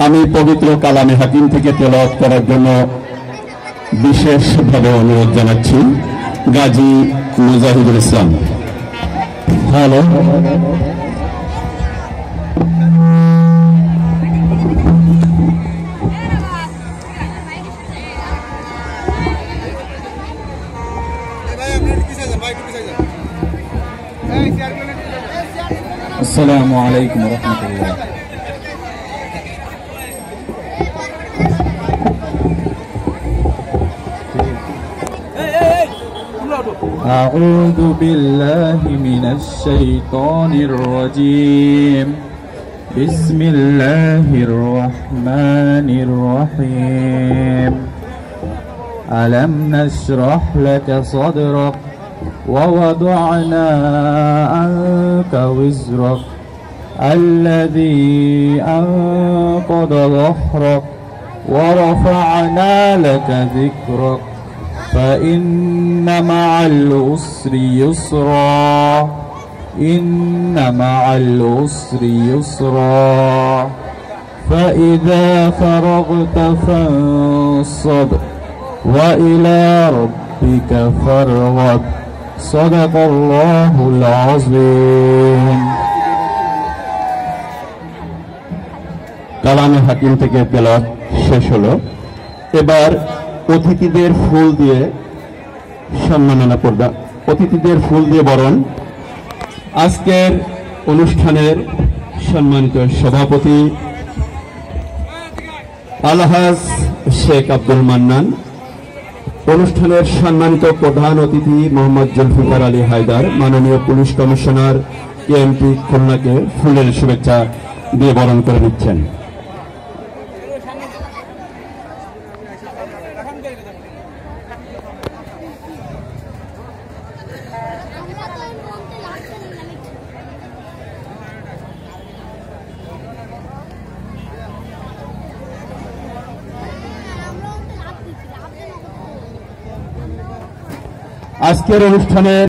আমি পবিত্র কালামে হাকিম থেকে তেলাওয়াত করার জন্য বিশেষভাবে অনুরোধ জানাচ্ছি গাজী মুজাহিদুল ইসলাম। হ্যালো, আসসালামু আলাইকুম ওয়া রাহমাতুল্লাহ। أعوذ بالله من الشيطان الرجيم. بسم الله الرحمن الرحيم. ألم نشرح لك صدرك ووضعنا عنك وزرك الذي أنقض ظهرك ورفعنا لك ذكرك فإن مع العسر يسرا إن مع العسر يسرا فإذا فرغت فانصب وإلى ربك فارغب صدق الله العظيم. কালামে হাকিম থেকে তেলাওয়াত শেষ হলো। এবার অতিথিদের ফুল দিয়ে সম্মাননা করবা, অতিথিদের ফুল দিয়ে বরণ। আজকের অনুষ্ঠানের সম্মানিত সভাপতি আলহাজ শেখ আব্দুল মান্নান, অনুষ্ঠানের সম্মানিত প্রধান অতিথি মোহাম্মদ জুলফিকার আলী হায়দার, মাননীয় পুলিশ কমিশনার কেএমপি খুলনাকে ফুলের শুভেচ্ছা দিয়ে বরণ করে দিচ্ছেন। আজকের অনুষ্ঠানে